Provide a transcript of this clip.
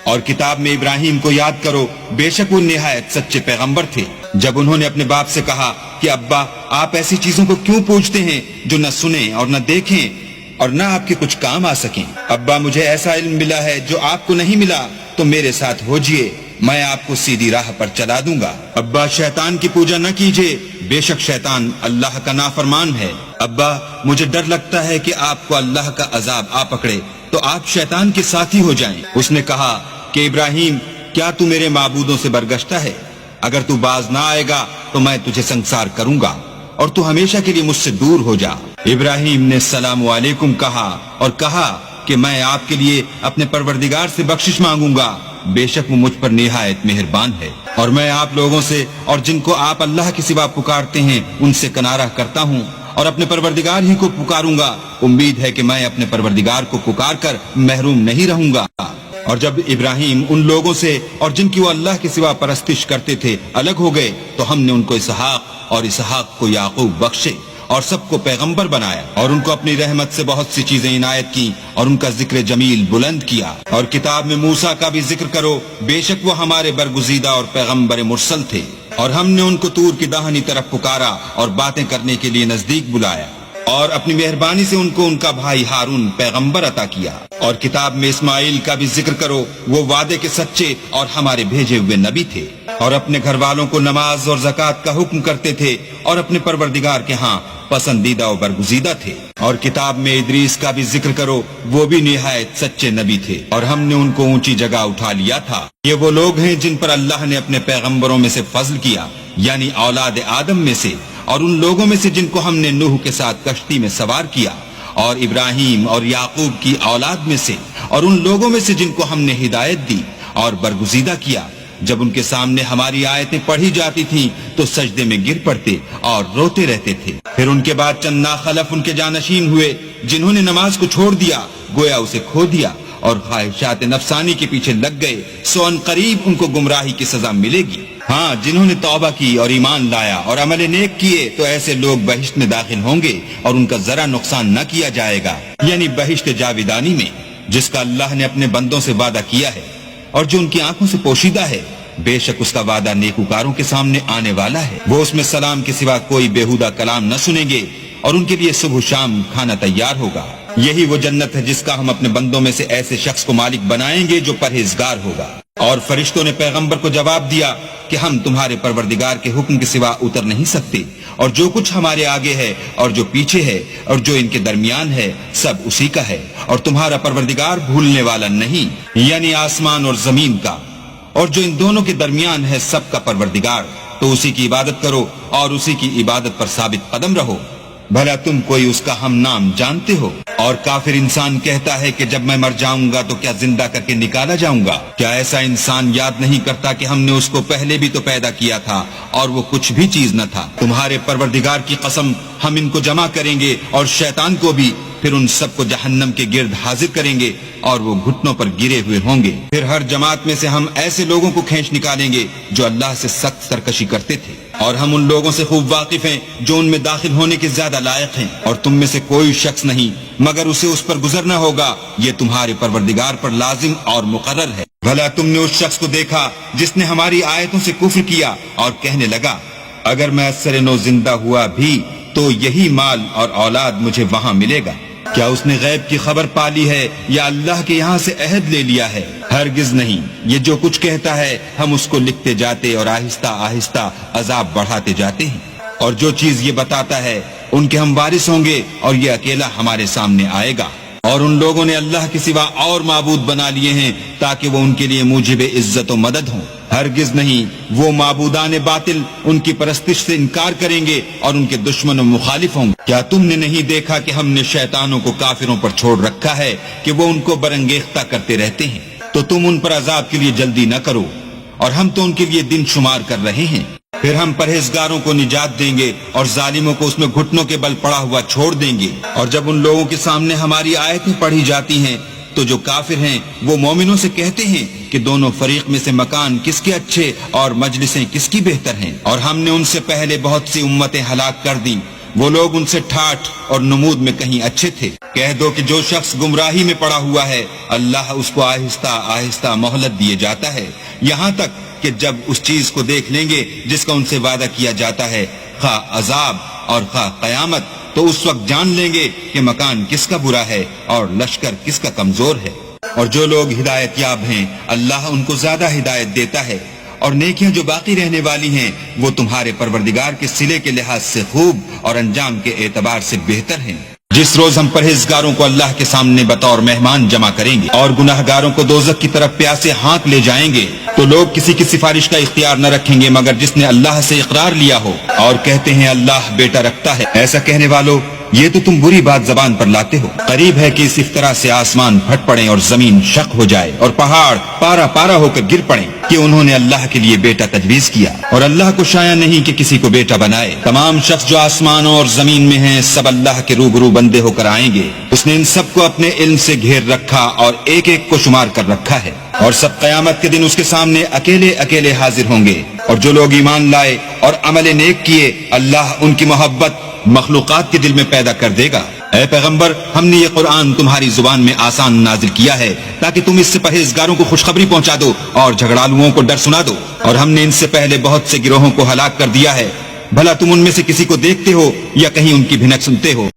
اور کتاب میں ابراہیم کو یاد کرو، بے شک وہ نہایت سچے پیغمبر تھے۔ جب انہوں نے اپنے باپ سے کہا کہ ابا آپ ایسی چیزوں کو کیوں پوچھتے ہیں جو نہ سنیں اور نہ دیکھیں اور نہ آپ کے کچھ کام آ سکیں؟ ابا مجھے ایسا علم ملا ہے جو آپ کو نہیں ملا، تو میرے ساتھ ہوجئے، میں آپ کو سیدھی راہ پر چلا دوں گا۔ ابا شیطان کی پوجا نہ کیجئے، بے شک شیطان اللہ کا نافرمان ہے۔ ابا مجھے ڈر لگتا ہے کہ آپ کو اللہ کا عذاب آ پکڑے تو آپ شیطان کے ساتھی ہو جائیں۔ اس نے کہا کہ ابراہیم کیا تو میرے معبودوں سے برگشتہ ہے؟ اگر تو باز نہ آئے گا تو میں تجھے سنسار کروں گا اور تو ہمیشہ کے لیے مجھ سے دور ہو جا۔ ابراہیم نے السلام علیکم کہا اور کہا کہ میں آپ کے لیے اپنے پروردگار سے بخشش مانگوں گا، بے شک وہ مجھ پر نہایت مہربان ہے، اور میں آپ لوگوں سے اور جن کو آپ اللہ کے سوا پکارتے ہیں ان سے کنارہ کرتا ہوں اور اپنے پروردگار ہی کو پکاروں گا۔ امید ہے کہ میں اپنے پروردگار کو پکار کر محروم نہیں رہوں گا۔ اور جب ابراہیم ان لوگوں سے اور جن کی وہ اللہ کے سوا پرستش کرتے تھے الگ ہو گئے تو ہم نے ان کو اسحاق اور اسحاق کو یعقوب بخشے اور سب کو پیغمبر بنایا، اور ان کو اپنی رحمت سے بہت سی چیزیں عنایت کی اور ان کا ذکر جمیل بلند کیا۔ اور کتاب میں موسیٰ کا بھی ذکر کرو، بے شک وہ ہمارے برگزیدہ اور پیغمبر مرسل تھے، اور ہم نے ان کو طور کی داہنی طرف پکارا اور باتیں کرنے کے لیے نزدیک بلایا، اور اپنی مہربانی سے ان کو ان کا بھائی ہارون پیغمبر عطا کیا۔ اور کتاب میں اسماعیل کا بھی ذکر کرو، وہ وعدے کے سچے اور ہمارے بھیجے ہوئے نبی تھے، اور اپنے گھر والوں کو نماز اور زکوٰۃ کا حکم کرتے تھے، اور اپنے پروردگار کے ہاں پسندیدہ و برگزیدہ تھے۔ اور کتاب میں ادریس کا بھی ذکر کرو، وہ بھی نہایت سچے نبی تھے، اور ہم نے ان کو اونچی جگہ اٹھا لیا تھا۔ یہ وہ لوگ ہیں جن پر اللہ نے اپنے پیغمبروں میں سے فضل کیا، یعنی اولاد آدم میں سے، اور ان لوگوں میں سے جن کو ہم نے نوح کے ساتھ کشتی میں سوار کیا، اور ابراہیم اور یعقوب کی اولاد میں سے، اور ان لوگوں میں سے جن کو ہم نے ہدایت دی اور برگزیدہ کیا۔ جب ان کے سامنے ہماری آیتیں پڑھی جاتی تھیں تو سجدے میں گر پڑتے اور روتے رہتے تھے۔ پھر ان کے بعد چند ناخلف ان کے جانشین ہوئے جنہوں نے نماز کو چھوڑ دیا، گویا اسے کھو دیا، اور خواہشات نفسانی کے پیچھے لگ گئے، سو ان قریب ان کو گمراہی کی سزا ملے گی۔ ہاں، جنہوں نے توبہ کی اور ایمان لایا اور عمل نیک کیے تو ایسے لوگ بہشت میں داخل ہوں گے اور ان کا ذرا نقصان نہ کیا جائے گا، یعنی بہشت جاویدانی میں، جس کا اللہ نے اپنے بندوں سے وعدہ کیا ہے اور جو ان کی آنکھوں سے پوشیدہ ہے۔ بے شک اس کا وعدہ نیکوکاروں کے سامنے آنے والا ہے، وہ اس میں سلام کے سوا کوئی بیہودہ کلام نہ سنیں گے، اور ان کے لیے صبح شام کھانا تیار ہوگا۔ یہی وہ جنت ہے جس کا ہم اپنے بندوں میں سے ایسے شخص کو مالک بنائیں گے جو پرہیزگار ہوگا۔ اور فرشتوں نے پیغمبر کو جواب دیا کہ ہم تمہارے پروردگار کے حکم کے سوا اتر نہیں سکتے، اور جو کچھ ہمارے آگے ہے اور جو پیچھے ہے اور جو ان کے درمیان ہے سب اسی کا ہے، اور تمہارا پروردگار بھولنے والا نہیں، یعنی آسمان اور زمین کا اور جو ان دونوں کے درمیان ہے سب کا پروردگار، تو اسی کی عبادت کرو اور اسی کی عبادت پر ثابت قدم رہو، بھلا تم کوئی اس کا ہم نام جانتے ہو؟ اور کافر انسان کہتا ہے کہ جب میں مر جاؤں گا تو کیا زندہ کر کے نکالا جاؤں گا؟ کیا ایسا انسان یاد نہیں کرتا کہ ہم نے اس کو پہلے بھی تو پیدا کیا تھا اور وہ کچھ بھی چیز نہ تھا؟ تمہارے پروردگار کی قسم، ہم ان کو جمع کریں گے اور شیطان کو بھی، پھر ان سب کو جہنم کے گرد حاضر کریں گے اور وہ گھٹنوں پر گرے ہوئے ہوں گے۔ پھر ہر جماعت میں سے ہم ایسے لوگوں کو کھینچ نکالیں گے جو اللہ سے سخت سرکشی کرتے تھے، اور ہم ان لوگوں سے خوب واقف ہیں جو ان میں داخل ہونے کے زیادہ لائق ہیں، اور تم میں سے کوئی شخص نہیں مگر اسے اس پر گزرنا ہوگا، یہ تمہارے پروردگار پر لازم اور مقرر ہے۔ بھلا تم نے اس شخص کو دیکھا جس نے ہماری آیتوں سے کفر کیا اور کہنے لگا اگر میں اثر نو زندہ ہوا بھی تو یہی مال اور اولاد مجھے وہاں ملے گا؟ کیا اس نے غیب کی خبر پالی ہے یا اللہ کے یہاں سے عہد لے لیا ہے؟ ہرگز نہیں، یہ جو کچھ کہتا ہے ہم اس کو لکھتے جاتے اور آہستہ آہستہ عذاب بڑھاتے جاتے ہیں، اور جو چیز یہ بتاتا ہے ان کے ہم وارث ہوں گے، اور یہ اکیلا ہمارے سامنے آئے گا۔ اور ان لوگوں نے اللہ کے سوا اور معبود بنا لیے ہیں تاکہ وہ ان کے لیے موجب عزت و مدد ہوں۔ ہرگز نہیں، وہ معبودان باطل ان کی پرستش سے انکار کریں گے اور ان کے دشمن و مخالف ہوں گے۔ کیا تم نے نہیں دیکھا کہ ہم نے شیطانوں کو کافروں پر چھوڑ رکھا ہے کہ وہ ان کو برانگیختہ کرتے رہتے ہیں؟ تو تم ان پر عذاب کے لیے جلدی نہ کرو، اور ہم تو ان کے لیے دن شمار کر رہے ہیں۔ پھر ہم پرہیزگاروں کو نجات دیں گے اور ظالموں کو اس میں گھٹنوں کے بل پڑا ہوا چھوڑ دیں گے۔ اور جب ان لوگوں کے سامنے ہماری آیتیں پڑھی جاتی ہیں تو جو کافر ہیں وہ مومنوں سے کہتے ہیں کہ دونوں فریق میں سے مکان کس کے اچھے اور مجلسیں کس کی بہتر ہیں، اور ہم نے ان سے پہلے بہت سی امتیں ہلاک کر دیں، وہ لوگ ان سے ٹھاٹھ اور نمود میں کہیں اچھے تھے۔ کہہ دو کہ جو شخص گمراہی میں پڑا ہوا ہے اللہ اس کو آہستہ آہستہ مہلت دیے جاتا ہے، یہاں تک کہ جب اس چیز کو دیکھ لیں گے جس کا ان سے وعدہ کیا جاتا ہے، خواہ عذاب اور خواہ قیامت، تو اس وقت جان لیں گے کہ مکان کس کا برا ہے اور لشکر کس کا کمزور ہے۔ اور جو لوگ ہدایت یاب ہیں اللہ ان کو زیادہ ہدایت دیتا ہے، اور نیکیاں جو باقی رہنے والی ہیں وہ تمہارے پروردگار کے صلے کے لحاظ سے خوب اور انجام کے اعتبار سے بہتر ہیں۔ جس روز ہم پرہیزگاروں کو اللہ کے سامنے بطور مہمان جمع کریں گے اور گناہگاروں کو دوزخ کی طرف پیاسے ہانک لے جائیں گے، تو لوگ کسی کی سفارش کا اختیار نہ رکھیں گے مگر جس نے اللہ سے اقرار لیا ہو اور کہتے ہیں اللہ بیٹا رکھتا ہے۔ ایسا کہنے والوں، یہ تو تم بری بات زبان پر لاتے ہو۔ قریب ہے کہ اس افطرا سے آسمان پھٹ پڑیں اور زمین شق ہو جائے اور پہاڑ پارا پارا ہو کر گر پڑیں کہ انہوں نے اللہ کے لیے بیٹا تجویز کیا، اور اللہ کو شایع نہیں کہ کسی کو بیٹا بنائے۔ تمام شخص جو آسمانوں اور زمین میں ہیں سب اللہ کے روبرو بندے ہو کر آئیں گے۔ اس نے ان سب کو اپنے علم سے گھیر رکھا اور ایک ایک کو شمار کر رکھا ہے، اور سب قیامت کے دن اس کے سامنے اکیلے اکیلے حاضر ہوں گے۔ اور جو لوگ ایمان لائے اور عمل نیک کیے اللہ ان کی محبت مخلوقات کے دل میں پیدا کر دے گا۔ اے پیغمبر، ہم نے یہ قرآن تمہاری زبان میں آسان نازل کیا ہے تاکہ تم اس سے پرہیزگاروں کو خوشخبری پہنچا دو اور جھگڑالوؤں کو ڈر سنا دو، اور ہم نے ان سے پہلے بہت سے گروہوں کو ہلاک کر دیا ہے، بھلا تم ان میں سے کسی کو دیکھتے ہو یا کہیں ان کی بھنک سنتے ہو؟